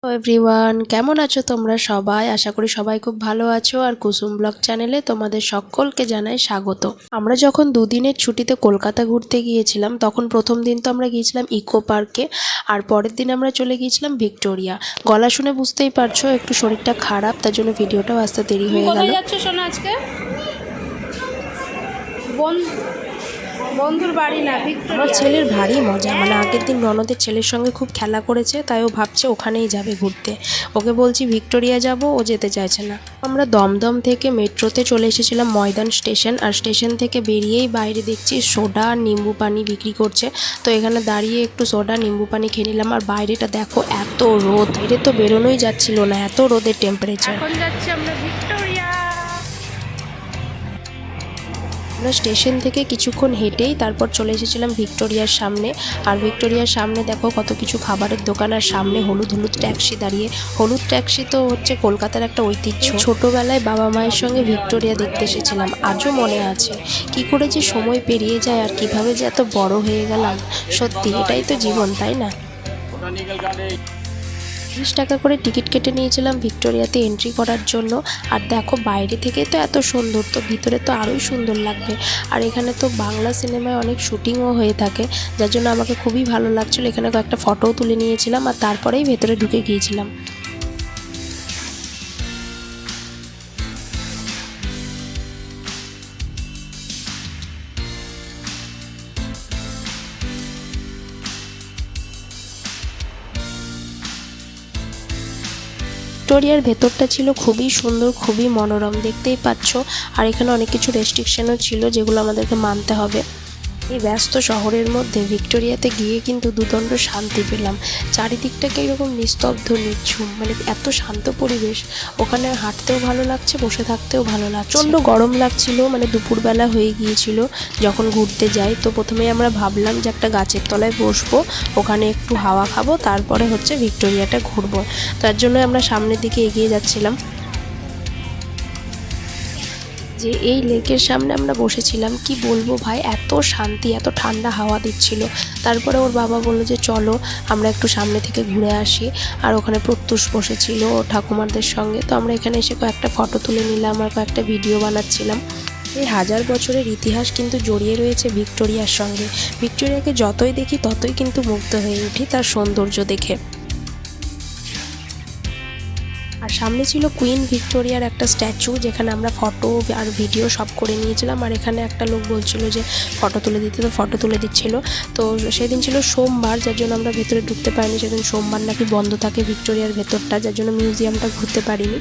Hello everyone, কেমন আছো তোমরা সবাই? আশা করি সবাই খুব ভালো আছো। আর কুসুম ব্লগ চ্যানেলে তোমাদের সকলকে জানাই স্বাগত। আমরা যখন দুদিনের ছুটিতে কলকাতা ঘুরতে গিয়েছিলাম, তখন প্রথম দিন তো আমরা গিয়েছিলাম ইকো পার্কে, আর পরের দিন আমরা চলে গিয়েছিলাম ভিক্টোরিয়া। গলা শুনে বুঝতেই পারছো একটু শরীরটা খারাপ, তার জন্য ভিডিওটাও আসতে দেরি হয়ে গেল। কোথায় যাচ্ছ সোনা আজকে? বন্ধুর বাড়ি না, আমার ভিক্টোরিয়া। ছেলের ভারী মজা, মানে আগের দিন ননদের ছেলের সঙ্গে খুব খেলা করেছে, তাই ও ভাবছে ওখানেই যাবে ঘুরতে। ওকে বলছি ভিক্টোরিয়া যাব, ও যেতে চাইছে না। আমরা দমদম থেকে মেট্রোতে চলে এসেছিলাম ময়দান স্টেশন, আর স্টেশন থেকে বেরিয়েই বাইরে দেখছি সোডা আর নিম্বু পানি বিক্রি করছে। তো এখানে দাঁড়িয়ে একটু সোডা নিম্বু পানি খেয়ে নিলাম। আর বাইরেটা দেখো, এত রোদ, বাইরে তো বেরোনোই যাচ্ছিল না, এত রোদের টেম্পারেচার। এখন যাচ্ছি আমরা ভিক্টোরিয়া। আমরা স্টেশন থেকে কিছুক্ষণ হেঁটেই তারপর চলে এসেছিলাম ভিক্টোরিয়ার সামনে। আর ভিক্টোরিয়ার সামনে দেখো কত কিছু খাবারের দোকান, আর সামনে হলুদ হলুদ ট্যাক্সি দাঁড়িয়ে। হলুদ ট্যাক্সি তো হচ্ছে কলকাতার একটা ঐতিহ্য। ছোটবেলায় বাবা মায়ের সঙ্গে ভিক্টোরিয়া দেখতে এসেছিলাম, আজও মনে আছে। কি করে যে সময় পেরিয়ে যায় আর কিভাবে যে এত বড় হয়ে গেলাম। সত্যি এটাই তো জীবন, তাই না? 30 টাকা করে টিকিট কেটে নিয়েছিলাম ভিক্টোরিয়াতে এন্ট্রি করার জন্য। আর দেখো বাইরে থেকে তো এত সুন্দর, তো ভিতরে তো আরোই সুন্দর লাগবে। আর এখানে তো বাংলা সিনেমায় অনেক শুটিংও হয়ে থাকে, যার জন্য আমাকে খুবই ভালো লাগছিলো। এখানে কয়েকটা ফটোও তুলে নিয়েছিলাম, আর তারপরেই ভেতরে ঢুকে গিয়েছিলাম। ভিক্টোরিয়ার ভেতরটা ছিল খুবই সুন্দর, খুবই মনোরম, দেখতেই পাচ্ছ। আর এখানে অনেক কিছু রেস্ট্রিকশনও ছিল যেগুলো আমাদেরকে মানতে হবে। এই ব্যস্ত শহরের মধ্যে ভিক্টোরিয়াতে গিয়ে কিন্তু দুদণ্ড শান্তি পেলাম। চারিদিকটাকে এরকম নিস্তব্ধ নিঝুম, মানে এত শান্ত পরিবেশ। ওখানে হাঁটতেও ভালো লাগছে, বসে থাকতেও ভালো লাগছে। প্রচণ্ড গরম লাগছিল, মানে দুপুরবেলা হয়ে গিয়েছিল যখন ঘুরতে যাই। তো প্রথমেই আমরা ভাবলাম যে একটা গাছের তলায় বসবো, ওখানে একটু হাওয়া খাবো, তারপরে হচ্ছে ভিক্টোরিয়াটা ঘুরবো। তার জন্য আমরা সামনের দিকে এগিয়ে যাচ্ছিলাম। যে এই লেকের সামনে আমরা বসেছিলাম, কি বলবো ভাই, এত শান্তি, এত ঠান্ডা হাওয়া দিচ্ছিল। তারপরে ওর বাবা বললো যে চলো আমরা একটু সামনে থেকে ঘুরে আসি। আর ওখানে প্রত্যুষ বসেছিল ঠাকুমারদের সঙ্গে। তো আমরা এখানে এসে কয়েকটা ফটো তুলে নিলাম আর কয়েকটা ভিডিও বানাচ্ছিলাম। এই 1000 বছরের ইতিহাস কিন্তু জড়িয়ে রয়েছে ভিক্টোরিয়ার সঙ্গে। ভিক্টোরিয়াকে যতই দেখি ততই কিন্তু মুগ্ধ হয়ে উঠি তার সৌন্দর্য দেখে। আর সামনে ছিল কুইন ভিক্টোরিয়ার একটা স্ট্যাচু, যেখানে আমরা ফটো আর ভিডিও সব করে নিয়েছিলাম। আর এখানে একটা লোক বলছিল যে ফটো তুলে দিতে, তো ফটো তুলে দিচ্ছিল। তো সেদিন ছিল সোমবার, যার জন্য আমরা ভেতরে ঢুকতে পারিনি। সেদিন সোমবার নাকি বন্ধ থাকে ভিক্টোরিয়ার ভেতরটা, যার জন্য মিউজিয়ামটা ঘুরতে পারিনি।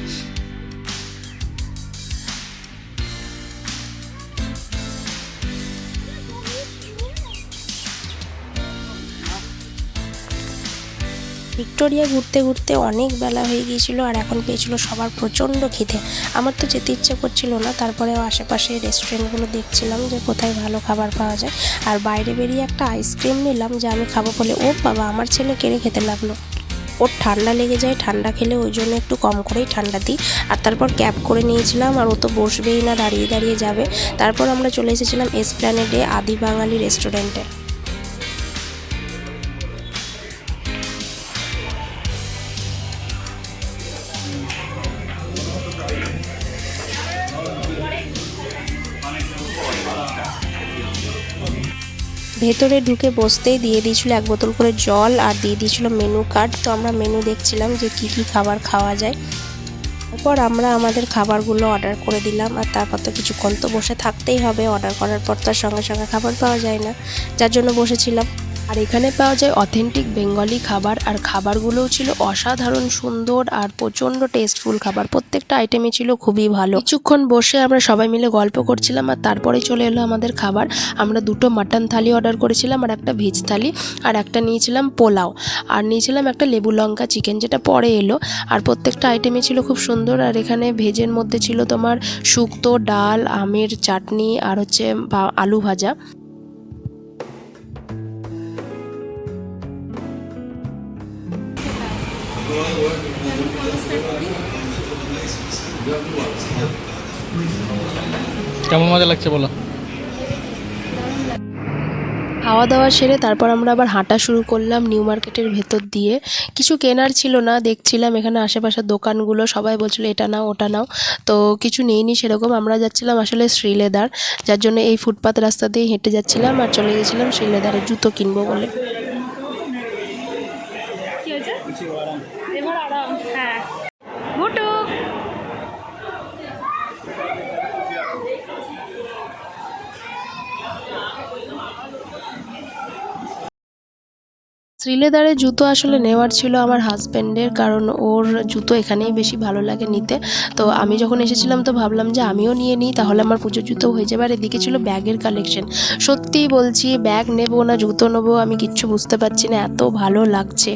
ভিক্টোরিয়া ঘুরতে ঘুরতে অনেক বেলা হয়ে গিয়েছিল, আর এখন পেয়েছিল সবার প্রচণ্ড খিদে। আমার তো যেতে ইচ্ছে করছিল না, তারপরেও আশেপাশে রেস্টুরেন্টগুলো দেখছিলাম যে কোথায় ভালো খাবার পাওয়া যায়। আর বাইরে বেরিয়ে একটা আইসক্রিম নিলাম যে আমি খাবো বলে, ও বাবা, আমার ছেলে কেড়ে খেতে লাগলো। ওর ঠান্ডা লেগে যায়, ঠান্ডা খেলে ওই জন্য একটু কম করেই ঠান্ডা দিই। আর তারপর ক্যাব করে নিয়েছিলাম, আর ও তো বসবেই না, দাঁড়িয়ে দাঁড়িয়ে যাবে। তারপর আমরা চলে এসেছিলাম এসপ্ল্যানেডে আদি বাঙালি রেস্টুরেন্টে। ভেতরে ঢুকে বসতেই দিয়ে দিয়েছিল 1 বোতল করে জল, আর দিয়ে দিয়েছিল মেনু কার্ড। তো আমরা মেনু দেখছিলাম যে কি কি খাবার খাওয়া যায়। তারপর আমরা আমাদের খাবারগুলো অর্ডার করে দিলাম। আর তারপর তো কিছুক্ষণ তো বসে থাকতেই হবে, অর্ডার করার পর তো আর সঙ্গে সঙ্গে খাবার পাওয়া যায় না, যার জন্য বসেছিলাম। আর এখানে পাওয়া যায় অথেন্টিক বেঙ্গলি খাবার, আর খাবারগুলোও ছিল অসাধারণ সুন্দর আর প্রচণ্ড টেস্টফুল খাবার। প্রত্যেকটা আইটেমই ছিল খুবই ভালো। কিছুক্ষণ বসে আমরা সবাই মিলে গল্প করছিলাম, আর তারপরেই চলে এলো আমাদের খাবার। আমরা 2টো মাটন থালি অর্ডার করেছিলাম, আর একটা ভেজ থালি, আর একটা নিয়েছিলাম পোলাও, আর নিয়েছিলাম একটা লেবু লঙ্কা চিকেন, যেটা পরে এলো। আর প্রত্যেকটা আইটেমই ছিল খুব সুন্দর। আর এখানে ভেজের মধ্যে ছিল তোমার শুক্তো, ডাল, আমের চাটনি, আর হচ্ছে আলু ভাজা। কেমন মজা লাগছে বলো? খাওয়া দাওয়া সেরে তারপর আমরা আবার হাঁটা শুরু করলাম নিউ মার্কেটের ভেতর দিয়ে। কিছু কেনার ছিল না, দেখছিলাম এখানে আশেপাশের দোকানগুলো, সবাই বলছিল এটা নাও ওটা নাও, তো কিছু নেইনি সেরকম। আমরা যাচ্ছিলাম আসলে শ্রীলেদার, যার জন্য এই ফুটপাত রাস্তা দিয়ে হেঁটে যাচ্ছিলাম আর চলে গেছিলাম শ্রীলেদারে জুতো কিনবো বলে। কি হয়েছে এবার আরাম। হ্যাঁ ঘুটু শ্রীলেদারের জুতো আসলে নেওয়ার ছিল আমার হাজব্যান্ডের, কারণ ওর জুতো এখানেই বেশি ভালো লাগে নিতে। তো আমি যখন এসেছিলাম তো ভাবলাম যে আমিও নিয়ে নিই, তাহলে আমার পুজোর জুতো হয়ে যাবে। আর এদিকে ছিল ব্যাগের কালেকশন। সত্যিই বলছি ব্যাগ নেবো না জুতো নেবো আমি কিচ্ছু বুঝতে পারছি না, এত ভালো লাগছে।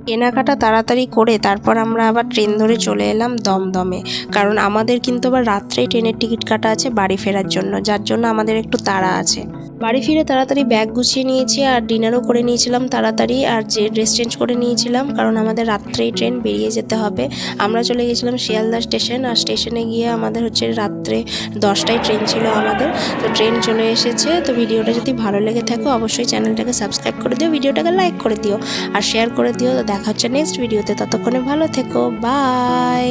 কেনাকাটা তাড়াতাড়ি করে তারপর আমরা আবার ট্রেন ধরে চলে এলাম দমদমে, কারণ আমাদের কিন্তু আবার রাত্রেই ট্রেনের টিকিট কাটা আছে বাড়ি ফেরার জন্য, যার জন্য আমাদের একটু তাড়া আছে। বাড়ি ফিরে তাড়াতাড়ি ব্যাগ গুছিয়ে নিয়েছি আর ডিনারও করে নিয়েছিলাম তাড়াতাড়ি, আর যে ড্রেস চেঞ্জ করে নিয়েছিলাম, কারণ আমাদের রাত্রেই ট্রেন বেরিয়ে যেতে হবে। আমরা চলে গেছিলাম শিয়ালদা স্টেশন, আর স্টেশনে গিয়ে আমাদের হচ্ছে রাত্রে 10টায় ট্রেন ছিল আমাদের। তো ট্রেন চলে এসেছে। তো ভিডিওটা যদি ভালো লেগে থাকে অবশ্যই চ্যানেলটাকে সাবস্ক্রাইব করে দিও, ভিডিওটাকে লাইক করে দিও আর শেয়ার করে দিও। তো দেখা হচ্ছে নেক্সট ভিডিওতে, ততক্ষণে ভালো থেকো, বাই।